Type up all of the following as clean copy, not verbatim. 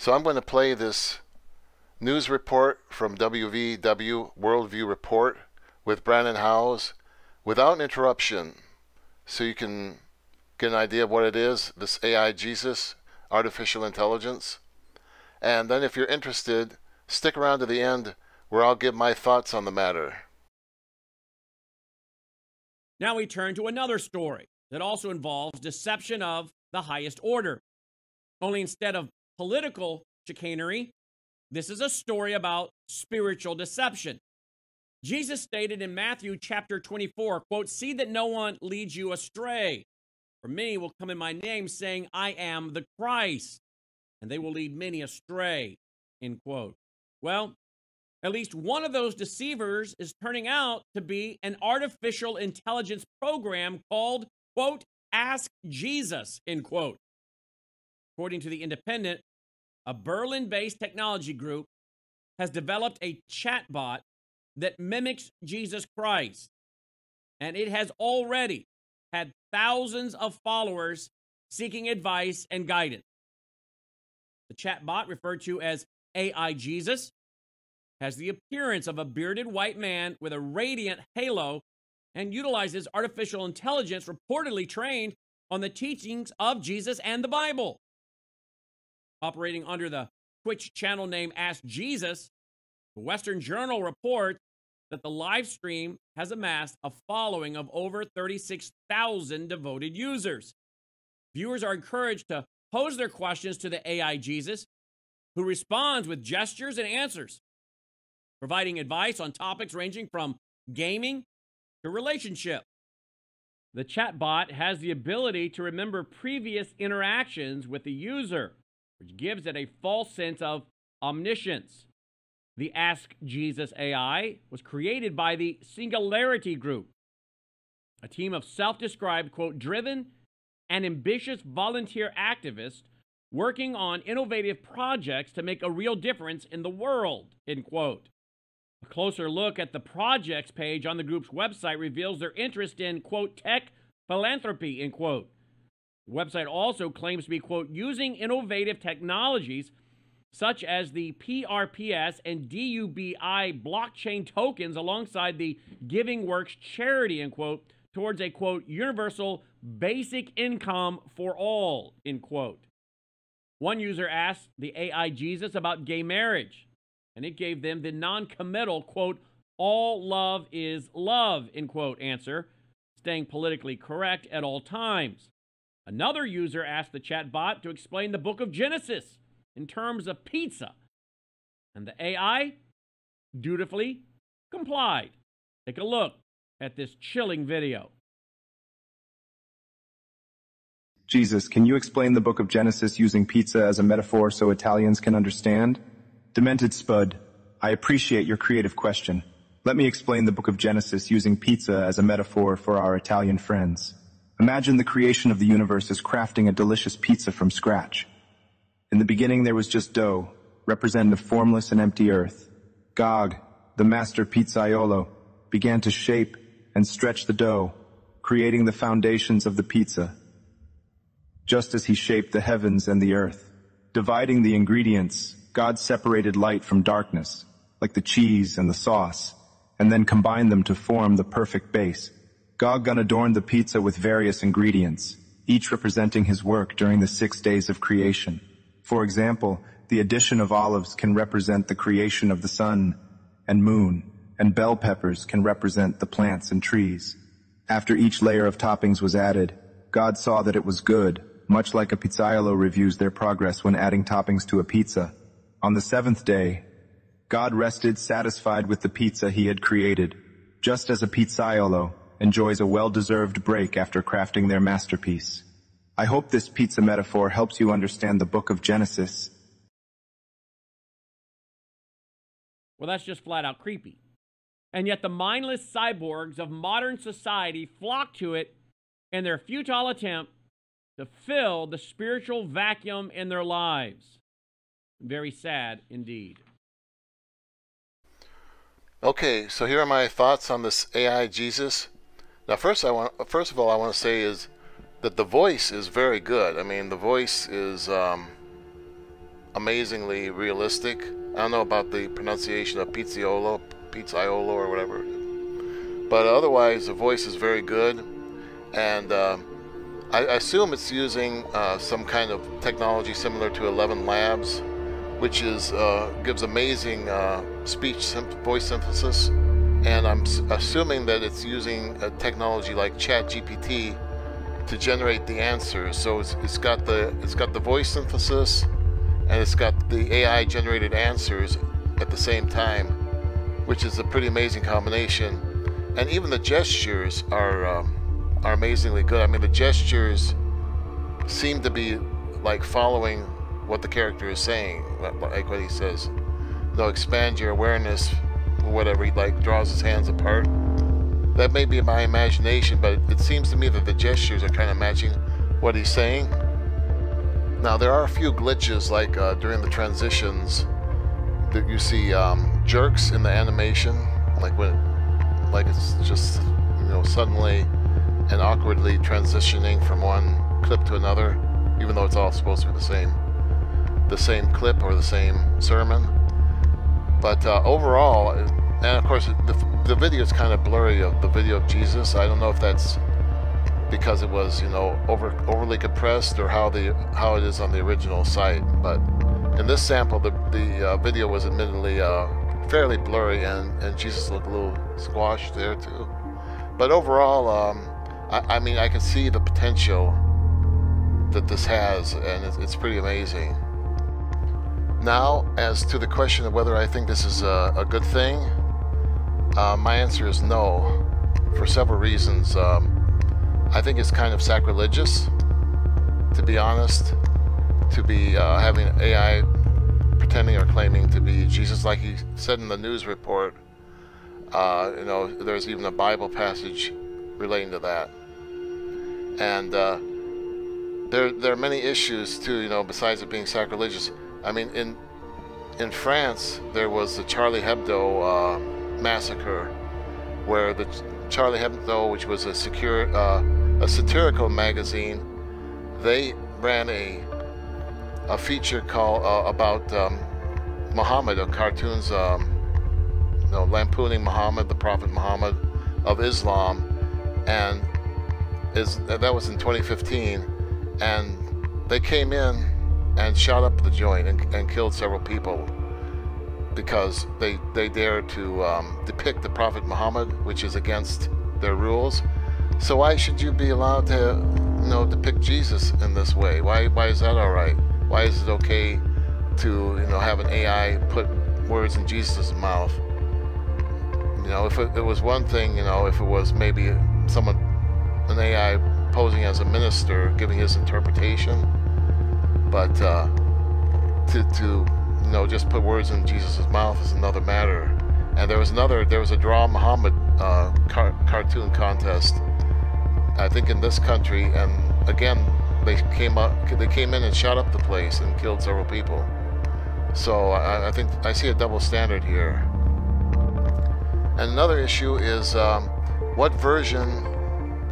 So I'm going to play this news report from WVW, Worldview Report, with Brandon Howes without interruption, so you can get an idea of what it is, this AI Jesus, artificial intelligence. And then if you're interested, stick around to the end where I'll give my thoughts on the matter. Now we turn to another story that also involves deception of the highest order. Only instead of political chicanery, this is a story about spiritual deception. Jesus stated in Matthew chapter 24, quote, "See that no one leads you astray. For many will come in my name, saying, I am the Christ, and they will lead many astray," end quote. Well, at least one of those deceivers is turning out to be an artificial intelligence program called, quote, Ask Jesus, end quote. According to The Independent, a Berlin-based technology group has developed a chatbot that mimics Jesus Christ, and it has already had thousands of followers seeking advice and guidance. The chatbot, referred to as AI Jesus, has the appearance of a bearded white man with a radiant halo and utilizes artificial intelligence reportedly trained on the teachings of Jesus and the Bible. Operating under the Twitch channel name Ask Jesus, the Western Journal reports that the live stream has amassed a following of over 36,000 devoted users. Viewers are encouraged to pose their questions to the AI Jesus, who responds with gestures and answers, providing advice on topics ranging from gaming to relationship. The chatbot has the ability to remember previous interactions with the user, which gives it a false sense of omniscience. The Ask Jesus AI was created by the Singularity Group, a team of self-described, quote, driven and ambitious volunteer activists working on innovative projects to make a real difference in the world, end quote. A closer look at the projects page on the group's website reveals their interest in, quote, tech philanthropy, end quote. The website also claims to be, quote, using innovative technologies such as the PRPS and DUBI blockchain tokens alongside the Giving Works charity, end quote, towards a, quote, universal basic income for all, end quote. One user asked the AI Jesus about gay marriage, and it gave them the non-committal, quote, all love is love, end quote, answer, staying politically correct at all times. Another user asked the chatbot to explain the book of Genesis in terms of pizza, and the AI dutifully complied. Take a look at this chilling video. Jesus, can you explain the book of Genesis using pizza as a metaphor so Italians can understand? Demented Spud, I appreciate your creative question. Let me explain the book of Genesis using pizza as a metaphor for our Italian friends. Imagine the creation of the universe as crafting a delicious pizza from scratch. In the beginning there was just dough, representative of formless and empty earth. Gog, the master pizzaiolo, began to shape and stretch the dough, creating the foundations of the pizza. Just as he shaped the heavens and the earth, dividing the ingredients, God separated light from darkness, like the cheese and the sauce, and then combined them to form the perfect base. Gog adorned the pizza with various ingredients, each representing his work during the 6 days of creation. For example, the addition of olives can represent the creation of the sun and moon, and bell peppers can represent the plants and trees. After each layer of toppings was added, God saw that it was good, much like a pizzaiolo reviews their progress when adding toppings to a pizza. On the 7th day, God rested satisfied with the pizza he had created, just as a pizzaiolo enjoys a well-deserved break after crafting their masterpiece. I hope this pizza metaphor helps you understand the book of Genesis. Well, that's just flat out creepy. And yet the mindless cyborgs of modern society flock to it in their futile attempt to fill the spiritual vacuum in their lives. Very sad indeed. Okay, so here are my thoughts on this AI Jesus. Now, first of all, I want to say is that the voice is very good. I mean, the voice is amazingly realistic. I don't know about the pronunciation of Pizzaiolo or whatever, but otherwise the voice is very good, and I assume it's using some kind of technology similar to 11 Labs, which is gives amazing voice synthesis, and I'm assuming that it's using a technology like ChatGPT to generate the answers. So it's got the voice synthesis, and it's got the AI generated answers at the same time, which is a pretty amazing combination. And even the gestures are amazingly good. I mean, the gestures seem to be like following what the character is saying, like what he says. No, expand your awareness, or whatever. He like draws his hands apart. That may be my imagination, but it seems to me that the gestures are kind of matching what he's saying. Now, there are a few glitches, like during the transitions, that you see jerks in the animation, like it's just, you know, suddenly and awkwardly transitioning from one clip to another, even though it's all supposed to be the same clip or the same sermon. But overall, and of course the video is kind of blurry, of the video of Jesus. I don't know if that's because it was, you know, overly compressed, or how it is on the original site. But in this sample, the video was admittedly fairly blurry, and Jesus looked a little squashed there too. But overall, I mean, I can see the potential that this has, and it's pretty amazing. Now, as to the question of whether I think this is a good thing, my answer is no, for several reasons. I think it's kind of sacrilegious, to be honest, to be having AI pretending or claiming to be Jesus, like he said in the news report. You know, there's even a Bible passage relating to that, and there are many issues too, you know, besides it being sacrilegious. I mean, in France, there was the Charlie Hebdo massacre, where the Charlie Hebdo, which was a satirical magazine, they ran a feature called about Muhammad, cartoons, you know, lampooning Muhammad, the Prophet Muhammad of Islam, and that was in 2015, and they came in and shot up the joint and killed several people because they dared to depict the Prophet Muhammad, which is against their rules. So why should you be allowed to, you know, depict Jesus in this way? Why is that all right? Why is it okay to, you know, have an AI put words in Jesus' mouth? You know, if it was one thing, you know, if it was maybe an AI posing as a minister giving his interpretation, but to you know, just put words in Jesus' mouth is another matter. And there was a Draw Muhammad cartoon contest, I think, in this country, and again they came in and shot up the place and killed several people. So I think I see a double standard here. And another issue is what version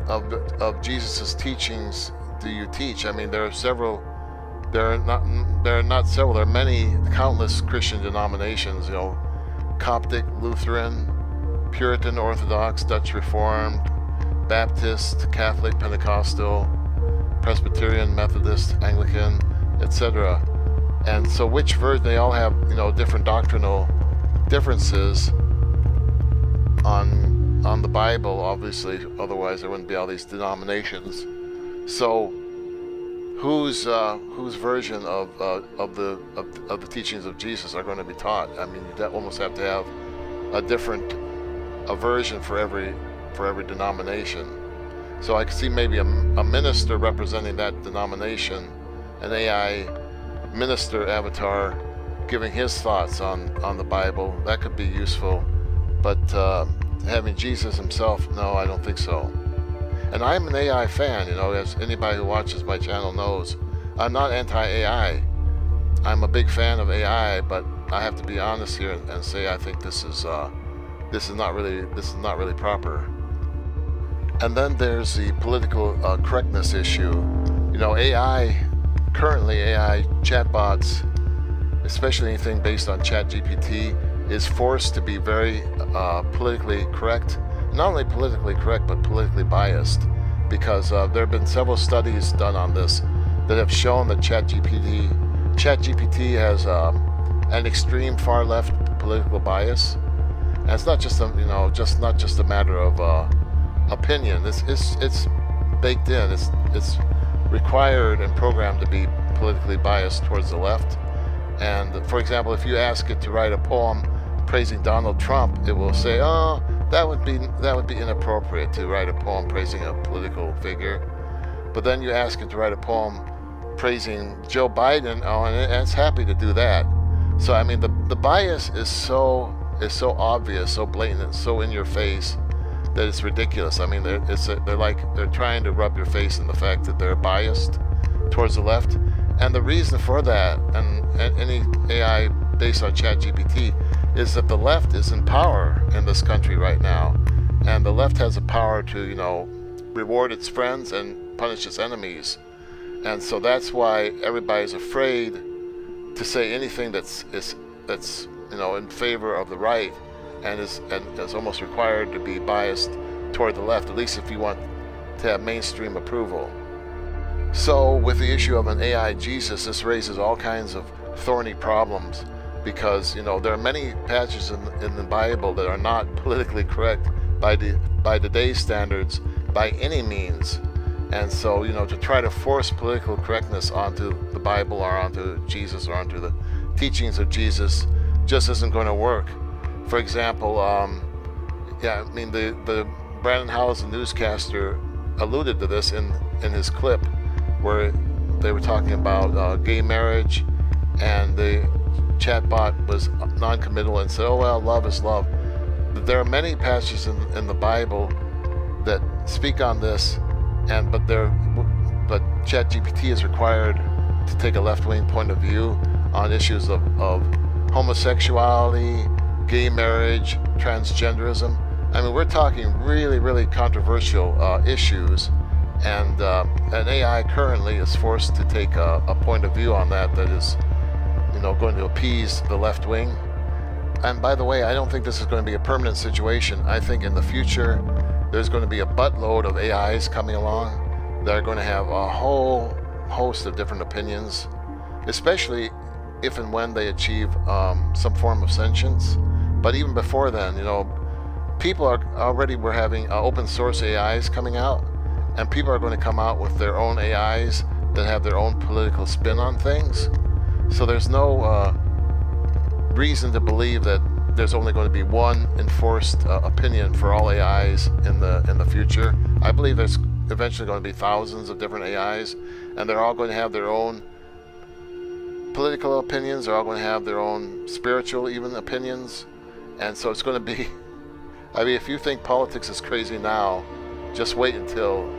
of Jesus' teachings do you teach? I mean, there are several. There are not several. There are many, countless Christian denominations. You know, Coptic, Lutheran, Puritan, Orthodox, Dutch Reformed, Baptist, Catholic, Pentecostal, Presbyterian, Methodist, Anglican, etc. And so, which version? They all have, you know, different doctrinal differences on the Bible, obviously. Otherwise, there wouldn't be all these denominations. So, whose version of the teachings of Jesus are going to be taught? I mean, you almost have to have a version for every denomination. So I could see maybe a minister representing that denomination, an AI minister avatar giving his thoughts on the Bible. That could be useful, but having Jesus himself, no, I don't think so. And I'm an AI fan, you know, as anybody who watches my channel knows. I'm not anti-AI. I'm a big fan of AI, but I have to be honest here and say I think this is not really proper. And then there's the political correctness issue. You know, currently AI chatbots especially anything based on ChatGPT, is forced to be very politically correct. Not only politically correct, but politically biased, because there have been several studies done on this that have shown that ChatGPT has an extreme far left political bias, and it's not just not just a matter of opinion. It's baked in. It's required and programmed to be politically biased towards the left. And for example, if you ask it to write a poem praising Donald Trump, it will say, "Oh, that would be inappropriate to write a poem praising a political figure." But then you ask it to write a poem praising Joe Biden, and it's happy to do that. So I mean, the bias is so obvious, so blatant, so in your face that it's ridiculous. I mean, they're trying to rub your face in the fact that they're biased towards the left. And the reason for that, and any AI based on ChatGPT, is that the left is in power in this country right now, and the left has the power to reward its friends and punish its enemies. And so that's why everybody's afraid to say anything that's in favor of the right, and is almost required to be biased toward the left, at least if you want to have mainstream approval. So with the issue of an AI Jesus, this raises all kinds of thorny problems, because there are many passages in the Bible that are not politically correct by today's standards by any means. And so to try to force political correctness onto the Bible or onto Jesus or onto the teachings of Jesus just isn't going to work. For example, the Brandon Howes, the newscaster, alluded to this in his clip, where they were talking about gay marriage, and the chatbot was non-committal and said, "Oh well, love is love." But there are many passages in the Bible that speak on this, but ChatGPT is required to take a left-wing point of view on issues of homosexuality, gay marriage, transgenderism. I mean, we're talking really, really controversial issues. And an AI currently is forced to take a point of view on that is, going to appease the left wing. And by the way, I don't think this is going to be a permanent situation. I think in the future, there's going to be a buttload of AIs coming along that are going to have a whole host of different opinions, especially if and when they achieve some form of sentience. But even before then, we're having open source AIs coming out. And people are going to come out with their own AIs that have their own political spin on things. So there's no reason to believe that there's only going to be one enforced opinion for all AIs in the future. I believe there's eventually going to be thousands of different AIs, and they're all going to have their own political opinions. They're all going to have their own spiritual even opinions. And so it's going to be, I mean, if you think politics is crazy now, just wait until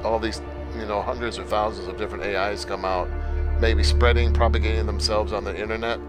all these, hundreds or thousands of different AIs come out, maybe propagating themselves on the internet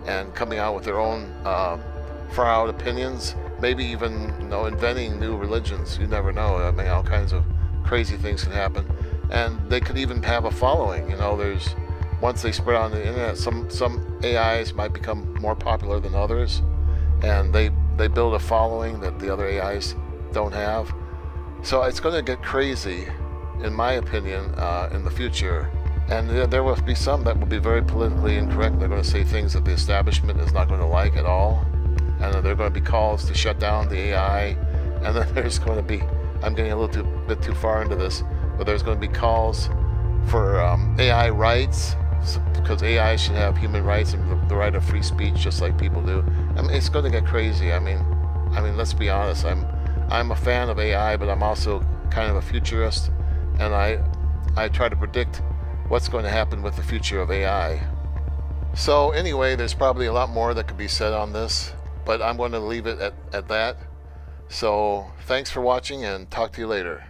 and coming out with their own far out opinions, maybe even, inventing new religions. You never know. I mean, all kinds of crazy things can happen. And they could even have a following. Once they spread on the internet, some AIs might become more popular than others, and they build a following that the other AIs don't have. So it's going to get crazy, in my opinion, in the future. And there will be some that will be very politically incorrect. They're going to say things that the establishment is not going to like at all. And there are going to be calls to shut down the AI. And then there's going to be, I'm getting a little bit too far into this, but there's going to be calls for AI rights, because AI should have human rights and the right of free speech just like people do. I mean, it's going to get crazy. I mean, let's be honest. I'm a fan of AI, but I'm also kind of a futurist, and I try to predict what's going to happen with the future of AI. So anyway, there's probably a lot more that could be said on this, but I'm going to leave it at that. So thanks for watching, and talk to you later.